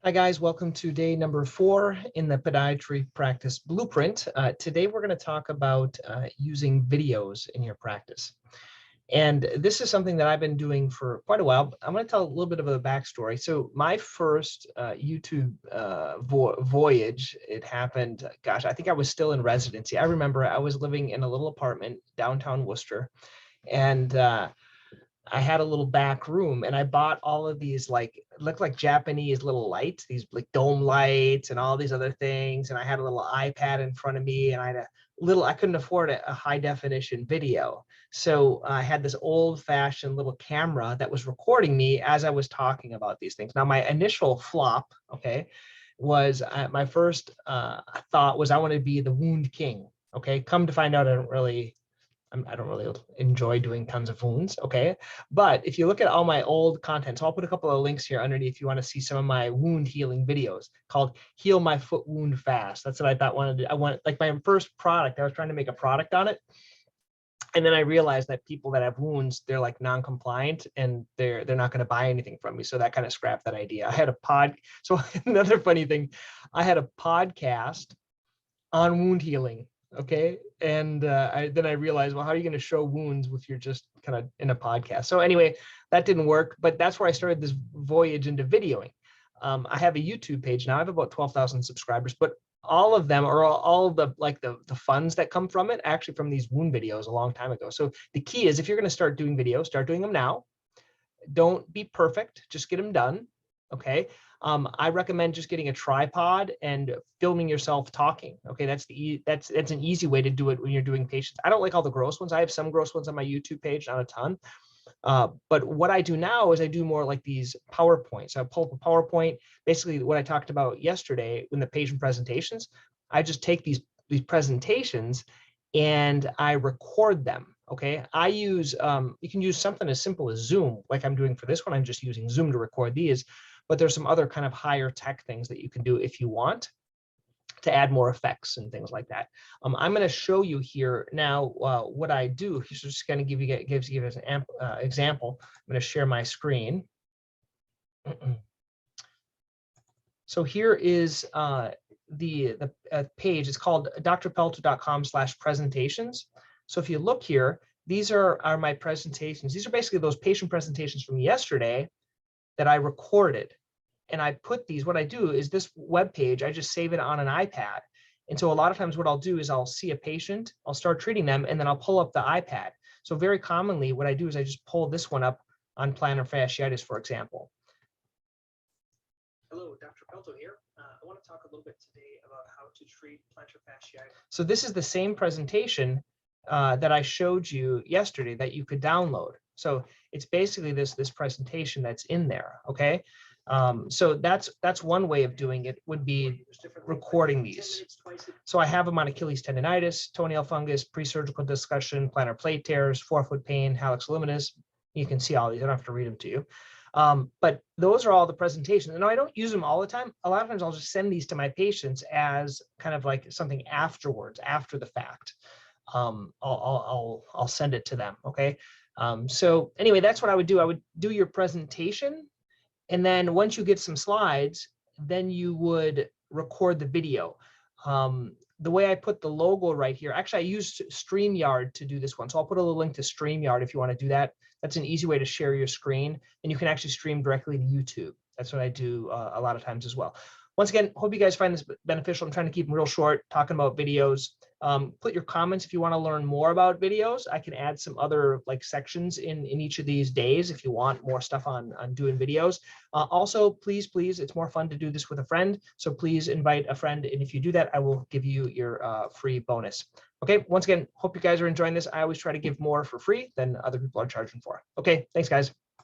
Hi guys, welcome to day number 4 in the Podiatry Practice Blueprint. Today we're going to talk about using videos in your practice. And this is something that I've been doing for quite a while. I'm going to tell a little bit of a backstory. So my first YouTube voyage, it happened, gosh, I think I was still in residency. I remember I was living in a little apartment downtown Worcester, and I had a little back room and I bought all of these looked like Japanese little lights, these like dome lights and all these other things. And I had a little iPad in front of me and I had I couldn't afford a high definition video. So I had this old fashioned little camera that was recording me as I was talking about these things. Now my initial flop, okay, was my first thought was I want to be the wound king. Okay, come to find out, I don't really enjoy doing tons of wounds, okay? But if you look at all my old content, so I'll put a couple of links here underneath if you want to see some of my wound healing videos called Heal My Foot Wound Fast. That's what I thought I wanted, like my first product, I was trying to make a product on it. And then I realized that people that have wounds, they're like non-compliant and they're not going to buy anything from me. So that kind of scrapped that idea. I had so another funny thing, I had a podcast on wound healing. Okay. And then I realized, well, how are you going to show wounds if you're just kind of in a podcast? So anyway, that didn't work, but that's where I started this voyage into videoing. I have a YouTube page now. I have about 12,000 subscribers, but all of them are all of the funds that come from it, actually from these wound videos a long time ago. So the key is if you're going to start doing videos, start doing them now. Don't be perfect, just get them done. Okay. I recommend just getting a tripod and filming yourself talking. Okay, that's an easy way to do it when you're doing patients. I don't like all the gross ones. I have some gross ones on my YouTube page, not a ton. But what I do now is I do more like these PowerPoints. I pull up a PowerPoint, basically what I talked about yesterday in the patient presentations. I just take these presentations and I record them. Okay, I use you can use something as simple as Zoom, like I'm doing for this one. I'm just using Zoom to record these. But there's some other kind of higher tech things that you can do if you want to add more effects and things like that. I'm going to show you here now what I do. He's just going to give you an example. I'm going to share my screen. So here is the page. It's called drpelto.com/presentations. So if you look here, these are my presentations. These are basically those patient presentations from yesterday that I recorded. And I put these, what I do is this web page, I just save it on an iPad. And so a lot of times what I'll do is I'll see a patient, I'll start treating them, and then I'll pull up the iPad. So very commonly what I do is I just pull this one up on plantar fasciitis, for example. Hello, Dr. Pelto here. I want to talk a little bit today about how to treat plantar fasciitis. So this is the same presentation that I showed you yesterday that you could download. So it's basically this presentation that's in there, okay? So that's one way of doing it, would be recording these. So I have them on Achilles tendonitis, toenail fungus, pre-surgical discussion, plantar plate tears, forefoot pain, hallux limitus. You can see all these. I don't have to read them to you. But those are all the presentations. And I don't use them all the time. A lot of times I'll just send these to my patients as kind of like something afterwards, after the fact. I'll send it to them. Okay. So anyway, that's what I would do. I would do your presentation. And then once you get some slides, then you would record the video. The way I put the logo right here, actually I used StreamYard to do this one. So I'll put a little link to StreamYard if you want to do that. That's an easy way to share your screen, and you can actually stream directly to YouTube. That's what I do a lot of times as well. Once again, hope you guys find this beneficial. I'm trying to keep them real short, talking about videos. Put your comments if you want to learn more about videos. I can add some other like sections in each of these days if you want more stuff on doing videos. Also, please, it's more fun to do this with a friend. So please invite a friend. And if you do that, I will give you your free bonus. Okay, once again, hope you guys are enjoying this. I always try to give more for free than other people are charging for. Okay, thanks guys.